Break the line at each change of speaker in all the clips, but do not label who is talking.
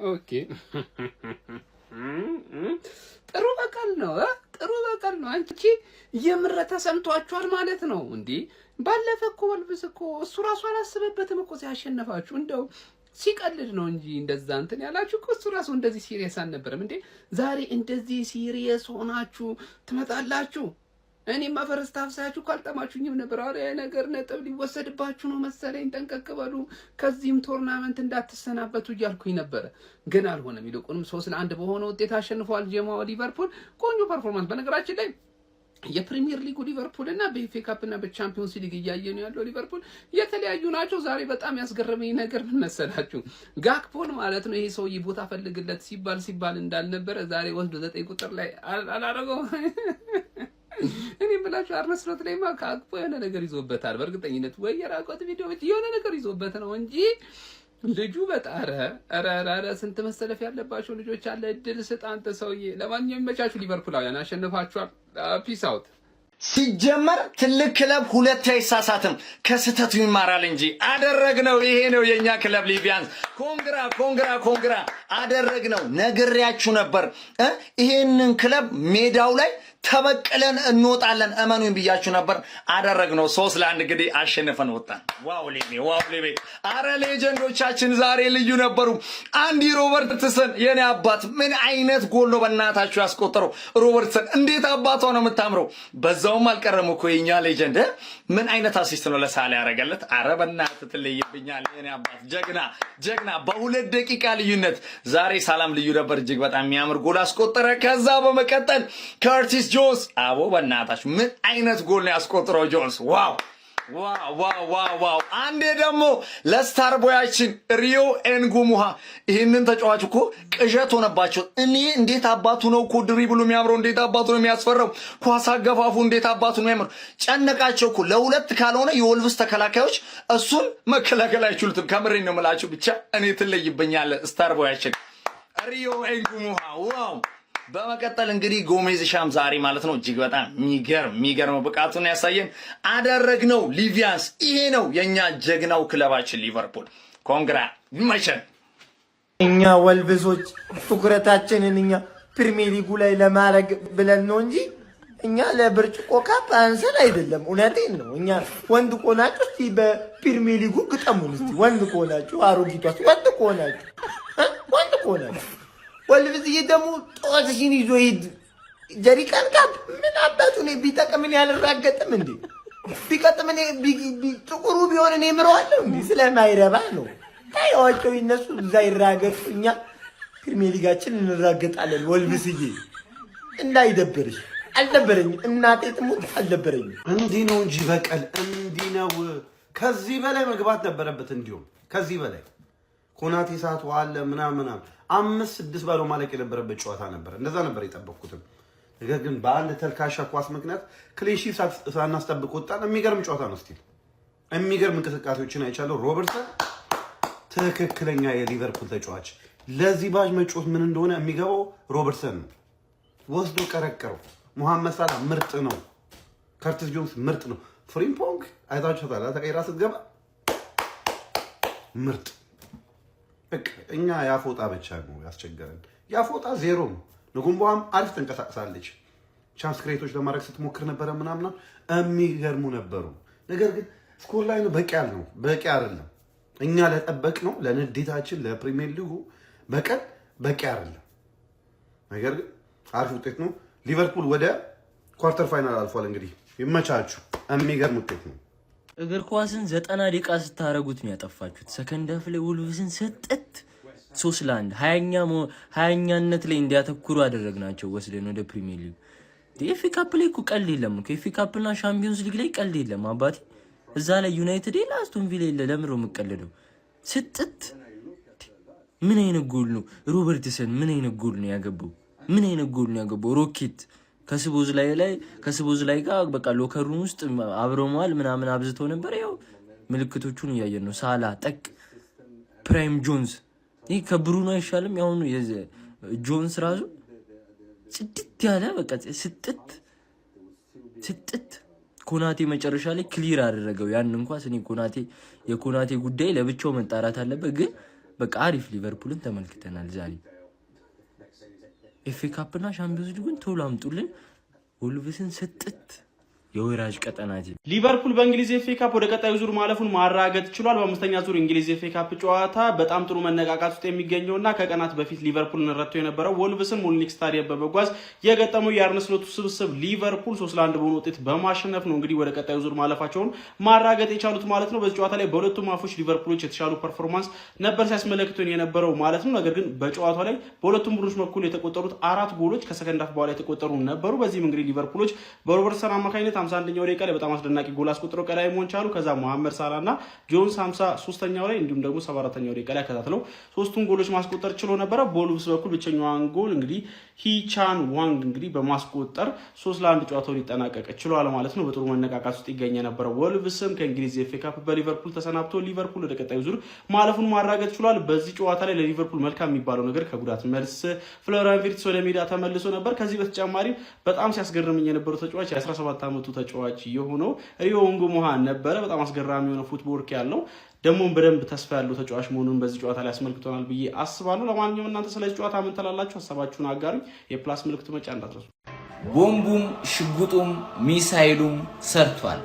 ኦኬ ጥሩ በቀል ነው ጥሩ በቀል ነው። አንቺ የምረ ተሰምቷችኋል ማለት ነው እንዴ? ባለፈ እኮ ወልብስ እኮ እሱ ራሱ አላስበበትም እኮ ሲያሸነፋችሁ እንደው ሲቀልድ ነው እንጂ እንደዛ እንትን ያላችሁ እኮ እሱ ራሱ እንደዚህ ሲሪየስ አልነበረም እንዴ? ዛሬ እንደዚህ ሲሪየስ ሆናችሁ ትመጣላችሁ። እኔማ ፈርስት ሀፍ ሳያችሁ ካልጠማችሁኝም ነበር። አረ ነገር ነጥብ ሊወሰድባችሁ ነው መሰለኝ፣ ጠንቀቅ በሉ፣ ከዚህም ቶርናመንት እንዳትሰናበቱ እያልኩኝ ነበረ። ግን አልሆነም። ይልቁንም 3-1 በሆነ ውጤት አሸንፏል ጀማው ሊቨርፑል። ቆንጆ ፐርፎርማንስ በነገራችን ላይ የፕሪሚየር ሊጉ ሊቨርፑል እና በኤፍኤ ካፕ እና በቻምፒዮንስ ሊግ እያየን ያለው ሊቨርፑል የተለያዩ ናቸው። ዛሬ በጣም ያስገረመኝ ነገር ምን መሰላችሁ? ጋክፖን ማለት ነው ይሄ ሰውዬ ቦታ ፈልግለት ሲባል እንዳልነበረ ዛሬ ወስዶ 9 ቁጥር ላይ አላረገው። እኔ ብላችሁ አርነ ስሎት ላይማ ጋክፖ የሆነ ነገር ይዞበታል በእርግጠኝነት፣ ወይ የራቆት ቪዲዮ ብቻ የሆነ ነገር ይዞበት ነው እንጂ ልጁ በጣረ አረ ስንት መሰለፍ ያለባቸው ልጆች አለ። እድል ስጥ አንተ ሰውዬ። ለማንኛውም ይመቻችሁ ሊቨርፑላውያን፣ አሸንፋችኋል። ፒስ አውት።
ሲጀመር ትልቅ ክለብ ሁለት አይሳሳትም ከስተቱ ይማራል እንጂ አደረግነው። ይሄ ነው የኛ ክለብ ሊቪያንስ። ኮንግራ አደረግነው። ነግሬያችሁ ነበር ይሄንን ክለብ ሜዳው ላይ ተበቀለን እንወጣለን እመኑኝ ብያችሁ ነበር። አደረግነው። 3-1 እንግዲህ አሸንፈን ወጣን። ዋው ሌቤ አረ ሌጀንዶቻችን ዛሬ ልዩ ነበሩ። አንዲ ሮበርትሰን የኔ አባት ምን አይነት ጎል ነው በእናታችሁ ያስቆጠረው። ሮበርትሰን እንዴት አባቷ ነው የምታምረው። በዛውም አልቀረም እኮ የኛ ሌጀንድ ምን አይነት አሲስት ነው ለሳላ ያረጋለት። አረ በእናትህ ትለይብኛል የኔ አባት። ጀግና በ2 ደቂቃ ልዩነት ዛሬ ሳላም ልዩ ነበር። እጅግ በጣም የሚያምር ጎል አስቆጠረ። ከዛ በመቀጠል ከርቲስ ጆንስ አቦ በእናታችሁ ምን አይነት ጎል ነው ያስቆጠረው ጆንስ። ዋው አንዴ ደግሞ ለስታር ቦያችን ሪዮ ኤንጉሙሃ ይህንን ተጫዋች እኮ ቅዠት ሆነባቸው። እኔ እንዴት አባቱ ነው እኮ ድሪብሉ የሚያምረው፣ እንዴት አባቱ ነው የሚያስፈራው፣ ኳስ አገፋፉ እንዴት አባቱ ነው የሚያምረው። ጨነቃቸው እኮ ለሁለት ካልሆነ የወልቭስ ተከላካዮች እሱን መከላከል አይችሉትም። ከምሬን ነው የምላችሁ። ብቻ እኔ ትለይብኛለ ስታር ቦያችን ሪዮ ኤንጉሙሃ። ዋው በመቀጠል እንግዲህ ጎሜዝ ሻም ዛሬ ማለት ነው እጅግ በጣም የሚገርም ብቃቱን ያሳየን አደረግነው። ሊቪያንስ ይሄ ነው የኛ ጀግናው ክለባችን ሊቨርፑል። ኮንግራ ይመቸን።
እኛ ወልቭሶች ትኩረታችንን እኛ ፕሪሚየር ሊጉ ላይ ለማድረግ ብለን ነው እንጂ እኛ ለብርጭቆ ካፕ አንሰን አይደለም። እውነቴን ነው። እኛ ወንድ ቆናችሁ እስቲ በፕሪሚየር ሊጉ ግጠሙን እስቲ። ወንድ ቆናችሁ አሮጊቷስ ወንድ ቆናችሁ ወልቭስዬ ደግሞ ጦስሽን ይዞ ሂድ። ጀሪካን ካፕ ምን አባቱ ነው ቢጠቅምን ያልራገጥም እንዴ? ቢቀጥም እኔ ጥቁሩ ቢሆን እኔ ምረዋለሁ እንዴ? ስለማይረባ ነው። ታያቸው እነሱ እዛ ይራገጡ፣ እኛ ፕሪሚየር ሊጋችን እንራገጣለን። ወልቭስዬ እንዳይደብርሽ። አልደበረኝም፣ እናቴ ትሙት አልደበረኝም።
እንዲህ ነው እንጂ በቀል እንዲህ ነው። ከዚህ በላይ መግባት ነበረበት። እንዲሁም ከዚህ በላይ ኮናቴ ሳቱ አለ ምናምን 5-6 ባሎ ማለቅ የነበረበት ጨዋታ ነበር። እንደዛ ነበር የጠበቅኩትም። ነገር ግን በአንድ ተልካሻ ኳስ ምክንያት ክሊንሺ ሳናስጠብቅ ወጣን። የሚገርም ጨዋታ ነው። ስቲል የሚገርም እንቅስቃሴዎችን አይቻለሁ። ሮበርትሰን ትክክለኛ የሊቨርፑል ተጫዋች። ለዚህ ባጅ መጫወት ምን እንደሆነ የሚገባው ሮበርትሰን ነው። ወስዶ ቀረቀረው። ሙሐመድ ሳላ ምርጥ ነው። ከርቲስ ጆንስ ምርጥ ነው። ፍሪምፖንግ አይታችሁታል። ተቀይራ ስትገባ ምርጥ። እኛ ያፎጣ ብቻ ነው ያስቸገረን። ያፎጣ ዜሮ ነው። ንጉምቧም አሪፍ ተንቀሳቅሳለች። ቻንስ ክሬቶች ለማድረግ ስትሞክር ነበረ ምናምን የሚገርሙ ነበሩ። ነገር ግን ስኮር ላይ ነው በቂ አይደለም። እኛ ለጠበቅ ነው ለንዴታችን ለፕሪሚየር ሊጉ በቀን በቂ አይደለም። ነገር ግን አሪፍ ውጤት ነው። ሊቨርፑል ወደ ኳርተር ፋይናል አልፏል። እንግዲህ ይመቻችሁ። የሚገርም ውጤት ነው።
እግር ኳስን 90 ደቂቃ ስታረጉት ነው ያጠፋችሁት። ሰከንድ ሀፍ ላይ ወልቭስን ሰጠት 3-1 20ኛነት ላይ እንዲያተኩሩ አደረግናቸው ወስደን ወደ ፕሪሚየር ሊግ። ኤፍኤ ካፕ ላይ እኮ ቀልድ የለም እኮ። ኤፍኤ ካፕና ሻምፒዮንስ ሊግ ላይ ቀልድ የለም አባቴ። እዛ ላይ ዩናይትድ የለ አስቶን ቪላ የለ። ለምን ነው የምቀልደው? ስጥት ምን አይነት ጎል ነው ሮበርትሰን? ምን አይነት ጎል ነው ያገባው? ሮኬት ከስቦዝ ላይ ጋር በቃ ሎከሩን ውስጥ አብረማል ምናምን አብዝተው ነበር። ያው ምልክቶቹን እያየን ነው። ሳላ ጠቅ ፕራይም ጆንስ ይሄ ከብሩኖ አይሻልም? ያው ጆንስ ራሱ ጽድት ያለ በቃ ስጥት ኮናቴ መጨረሻ ላይ ክሊር አደረገው። ያን እንኳን የኮናቴ ጉዳይ ለብቻው መጣራት አለበት። ግን በቃ አሪፍ ሊቨርፑልን ተመልክተናል ዛሬ። ኤፍኤ ካፕና ሻምፒዮንስ ሊግን ቶሎ አምጡልን። ወልቭስን ስጥት የወራጅ ቀጠናት
ሊቨርፑል በእንግሊዝ ኤፍኤ ካፕ ወደ ቀጣዩ ዙር ማለፉን ማረጋገጥ ችሏል። በአምስተኛ ዙር እንግሊዝ ኤፍኤ ካፕ ጨዋታ በጣም ጥሩ መነቃቃት ውስጥ የሚገኘውና ከቀናት በፊት ሊቨርፑልን ረድቶ የነበረው ወልቭስን ሙኒክ ስታዲየም በመጓዝ የገጠመው የአርነ ስሎት ስብስብ ሊቨርፑል 3-1 በሆነ ውጤት በማሸነፍ ነው እንግዲህ ወደ ቀጣዩ ዙር ማለፋቸውን ማረጋገጥ የቻሉት ማለት ነው። በዚህ ጨዋታ ላይ በሁለቱም አፎች ሊቨርፑሎች የተሻሉ ፐርፎርማንስ ነበር ሲያስመለክቱን የነበረው ማለት ነው። ነገር ግን በጨዋታው ላይ በሁለቱም ቡድኖች በኩል የተቆጠሩት 4 ጎሎች ከሰከንድ ሃፍ በኋላ የተቆጠሩ ነበሩ። በዚህም እንግዲህ ሊቨርፑሎች በሮበርትሰን አማካኝነት 51ኛው ደቂቃ ላይ በጣም አስደናቂ ጎል አስቆጥረው ቀዳሚ መሆን ቻሉ። ከዛ መሐመድ ሳላህና ጆንስ 53ኛው ላይ እንዲሁም ደግሞ 74ኛው ደቂቃ ላይ ከታትለው ሶስቱን ጎሎች ማስቆጠር ችሎ ነበረ። በወልቭስ በኩል ብቸኛዋን ጎል እንግዲህ ሂቻን ዋንግ እንግዲህ በማስቆጠር 3-1 ጨዋታው ሊጠናቀቅ ችሏል ማለት ነው። በጥሩ መነቃቃት ውስጥ ይገኝ የነበረው ወልቭስም ከእንግሊዝ ኤፍኤ ካፕ በሊቨርፑል ተሰናብቶ ሊቨርፑል ወደ ቀጣዩ ዙር ማለፉን ማረጋገጥ ችሏል። በዚህ ጨዋታ ላይ ለሊቨርፑል መልካም የሚባለው ነገር ከጉዳት መልስ ፍሎሪያን ቪርትስ ወደ ሜዳ ተመልሶ ነበር። ከዚህ በተጨማሪ በጣም ሲያስገርምኝ የነበረው ተጫዋች የ17 ዓመቱ ተጫዋች የሆነው ሪዮ ንጉሙሃ ነበረ። በጣም አስገራሚ የሆነ ፉትቦርክ ያለው ደግሞ በደንብ ተስፋ ያለው ተጫዋች መሆኑን በዚህ ጨዋታ ላይ አስመልክቶናል ብዬ አስባለሁ። ለማንኛውም እናንተ ስለዚህ ጨዋታ ምን ትላላችሁ? ሐሳባችሁን አጋሩኝ። የፕላስ ምልክቱ መጫ እንዳትረሱ።
ቦምቡም ሽጉጡም ሚሳኤሉም ሰርቷል።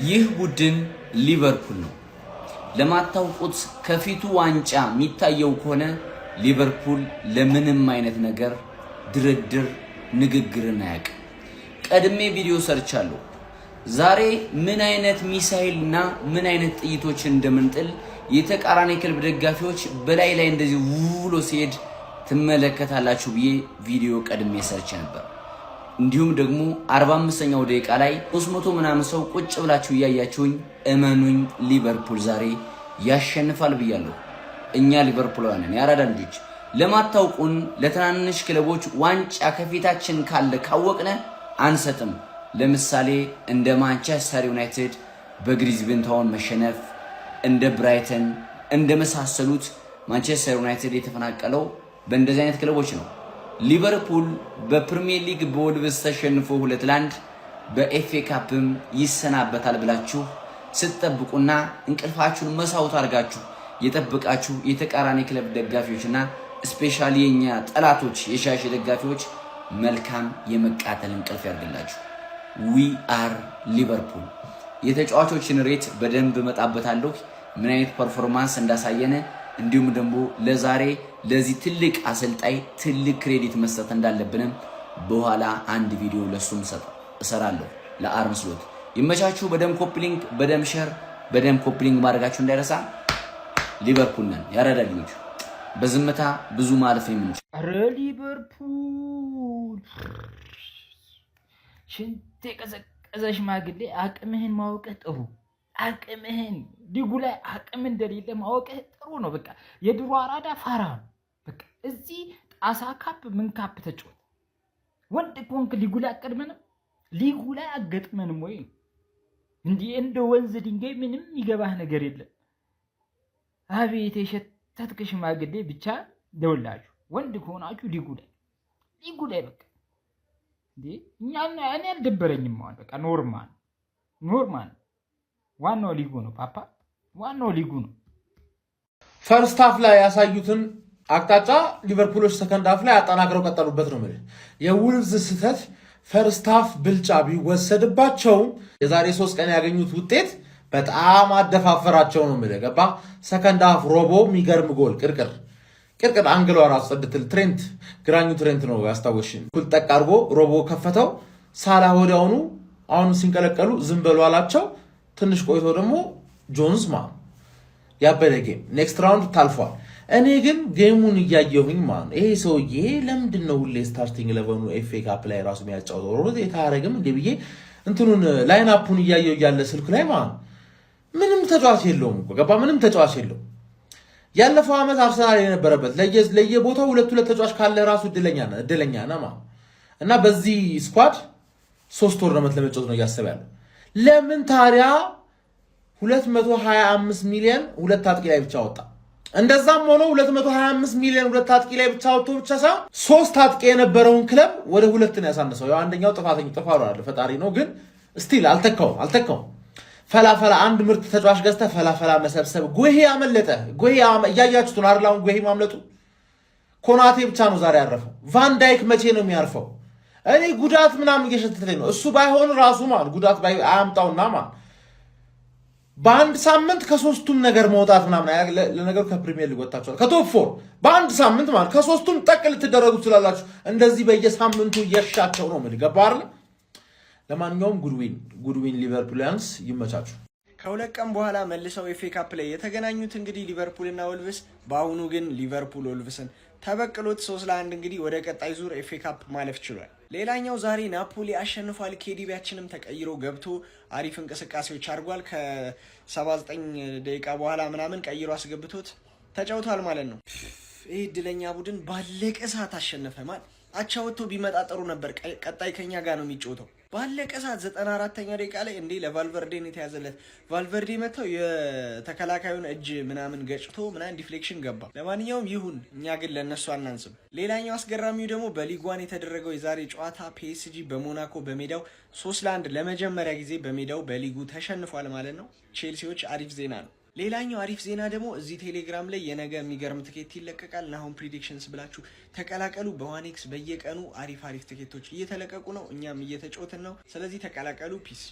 ይህ ቡድን ሊቨርፑል ነው። ለማታውቁት ከፊቱ ዋንጫ የሚታየው ከሆነ ሊቨርፑል ለምንም አይነት ነገር ድርድር ንግግርን አያውቅም። ቀድሜ ቪዲዮ ሰርቻለሁ። ዛሬ ምን አይነት ሚሳኤልና ምን አይነት ጥይቶችን እንደምንጥል የተቃራኒ ክለብ ደጋፊዎች በላይ እንደዚህ ውሎ ሲሄድ ትመለከታላችሁ ብዬ ቪዲዮ ቀድሜ ሰርቼ ነበር። እንዲሁም ደግሞ 45ኛው ደቂቃ ላይ 300 ምናምን ሰው ቁጭ ብላችሁ እያያችሁኝ እመኑኝ ሊቨርፑል ዛሬ ያሸንፋል ብያለሁ። እኛ ሊቨርፑላውያን ያራዳ ልጆች ለማታውቁን ለትናንሽ ክለቦች ዋንጫ ከፊታችን ካለ ካወቅነ አንሰጥም። ለምሳሌ እንደ ማንቸስተር ዩናይትድ በግሪዝበን ታውን መሸነፍ፣ እንደ ብራይተን እንደ መሳሰሉት ማንቸስተር ዩናይትድ የተፈናቀለው በእንደዚህ አይነት ክለቦች ነው። ሊቨርፑል በፕሪሚየር ሊግ በወልቭስ ተሸንፎ 2-1 በኤፍኤ ካፕም ይሰናበታል ብላችሁ ስትጠብቁና እንቅልፋችሁን መሳውት አድርጋችሁ የጠብቃችሁ የተቃራኒ ክለብ ደጋፊዎችና ስፔሻሊ የኛ ጠላቶች የሻሽ ደጋፊዎች መልካም የመቃተል እንቅልፍ ያርግላችሁ። ዊ አር ሊቨርፑል። የተጫዋቾችን ሬት በደንብ መጣበታለሁ ምን አይነት ፐርፎርማንስ እንዳሳየነ፣ እንዲሁም ደግሞ ለዛሬ ለዚህ ትልቅ አሰልጣኝ ትልቅ ክሬዲት መስጠት እንዳለብንም በኋላ አንድ ቪዲዮ ለሱም እሰራለሁ ለአርነ ስሎት። ይመቻችሁ። በደም ኮፕሊንግ በደም ሼር በደም ኮፕሊንግ ማድረጋችሁ እንዳይረሳ። ሊቨርፑል ነን ያረዳልኝ። በዝምታ ብዙ ማለፍ የምንችል
አረ ሊቨርፑል ሽንት የቀዘቀዘ ሽማግሌ አቅምህን ማወቅህ ጥሩ። አቅምህን ሊጉ ላይ አቅም እንደሌለ ማወቅህ ጥሩ ነው። በቃ የድሮ አራዳ ፋራ ነው። በቃ እዚህ ጣሳ ካፕ ምን ካፕ ተጫወት። ወንድ ኮንክ ሊጉ ላይ አቀድመንም ሊጉ ላይ አገጥመንም ወይ እንዲህ እንደ ወንዝ ድንጋይ ምንም ይገባህ ነገር የለም። አቤት የሸተትክ ሽማግሌ ብቻ ደውላችሁ ወንድ ከሆናችሁ ሊጉ ላይ በቃ እንዴ እኛና እኔ አልደበረኝም። ማለት በቃ ኖርማል ዋናው ሊጉ ነው ፓፓ፣ ዋናው ሊጉ ነው።
ፈርስት ሃፍ ላይ ያሳዩትን አቅጣጫ ሊቨርፑሎች ሰከንድ ሃፍ ላይ አጠናክረው ቀጠሉበት ነው ማለት። የውልቭዝ ስህተት ፈርስት ሃፍ ብልጫ ቢወሰድባቸው የዛሬ 3 ቀን ያገኙት ውጤት በጣም አደፋፈራቸው ነው ማለት ገባ። ሰከንድ ሃፍ ሮቦ የሚገርም ጎል ቅርቅር አንግሏ ራሱ ጽድትል ትሬንት ግራኙ ትሬንት ነው ያስታወሽኝ። ኩል ጠቅ አድርጎ ሮቦ ከፈተው። ሳላ ወዲያውኑ አሁን ሲንቀለቀሉ ዝም በሉ አላቸው። ትንሽ ቆይቶ ደግሞ ጆንስ ያበደ ጌም ኔክስት ራውንድ ታልፏል። እኔ ግን ጌሙን እያየሁኝ ይሄ ሰውዬ ለምንድን ነው ሁሌ ስታርቲንግ ለበኑ ኤፍኤ ካፕ ላይ ራሱ የሚያጫውተው ሮቦት የታረግም እንዴ ብዬ እንትኑን ላይን አፑን እያየሁ ያለ ስልኩ ላይ ምንም ተጫዋች የለውም እኮ ገባ። ምንም ተጫዋች የለውም። ያለፈው ዓመት አርሰናል የነበረበት ለየቦታው ሁለት ተጫዋች ካለ ራሱ እድለኛ ነህ እና በዚህ ስኳድ 3 ቶርናመንት ለመጫወት ነው እያሰበ ያለው። ለምን ታዲያ 225 ሚሊዮን ሁለት አጥቂ ላይ ብቻ ወጣ? እንደዛም ሆኖ 225 ሚሊዮን ሁለት አጥቂ ላይ ብቻ ወጥቶ ብቻ ሳይሆን 3 አጥቂ የነበረውን ክለብ ወደ 2 ነው ያሳነሰው። ያው አንደኛው ጥፋቱ ፈጣሪ ነው፣ ግን ስቲል አልተካውም። ፈላፈላ አንድ ምርጥ ተጫዋች ገዝተህ ፈላፈላ መሰብሰብ። ጉሄ አመለጠ። ጉሄ እያያችሁት ነው አይደል? አሁን ጉሄ ማምለጡ ኮናቴ ብቻ ነው ዛሬ ያረፈው። ቫን ዳይክ መቼ ነው የሚያርፈው? እኔ ጉዳት ምናምን እየሸተተኝ ነው። እሱ ባይሆን ራሱ ማለት ጉዳት አያምጣውና ማለት በአንድ ሳምንት ከሶስቱም ነገር መውጣት ምናምን ለነገሩ ከፕሪሚየር ሊግ ወጣችኋል ከቶፕ 4 በአንድ ሳምንት ማለት ከሶስቱም ጠቅ ልትደረጉ ትችላላችሁ። እንደዚህ በየሳምንቱ የሻቸው ነው ምን ገባ አይደል? ለማንኛውም ጉድዊን ሊቨርፑሊያንስ ይመቻችሁ።
ከሁለት ቀን በኋላ መልሰው ኤፍኤ ካፕ ላይ የተገናኙት እንግዲህ ሊቨርፑልና ወልቭስ፣ በአሁኑ ግን ሊቨርፑል ወልቭስን ተበቅሎት 3-1 እንግዲህ ወደ ቀጣይ ዙር ኤፍኤ ካፕ ማለፍ ችሏል። ሌላኛው ዛሬ ናፖሊ አሸንፏል። ኬዲቢያችንም ተቀይሮ ገብቶ አሪፍ እንቅስቃሴዎች አድርጓል። ከ79 ደቂቃ በኋላ ምናምን ቀይሮ አስገብቶት ተጫውቷል ማለት ነው። ይህ እድለኛ ቡድን ባለቀ ሰዓት አሸነፈ ማለት አቻ ወጥቶ ቢመጣ ጥሩ ነበር። ቀጣይ ከኛ ጋር ነው የሚጫወተው። ባለቀ ሰዓት 94ኛ ደቂቃ ላይ እንዴ ለቫልቨርዴን የተያዘለት ቫልቨርዴ መተው የተከላካዩን እጅ ምናምን ገጭቶ ምናምን ዲፍሌክሽን ገባ። ለማንኛውም ይሁን፣ እኛ ግን ለነሱ አናንስም። ሌላኛው አስገራሚው ደግሞ በሊጓን የተደረገው የዛሬ ጨዋታ ፒኤስጂ በሞናኮ በሜዳው 3-1 ለመጀመሪያ ጊዜ በሜዳው በሊጉ ተሸንፏል ማለት ነው። ቼልሲዎች አሪፍ ዜና ነው። ሌላኛው አሪፍ ዜና ደግሞ እዚህ ቴሌግራም ላይ የነገ የሚገርም ትኬት ይለቀቃል። ናሆም ፕሪዲክሽንስ ብላችሁ ተቀላቀሉ። በዋኔክስ በየቀኑ አሪፍ ትኬቶች እየተለቀቁ ነው። እኛም እየተጫወትን ነው። ስለዚህ ተቀላቀሉ። ፒስ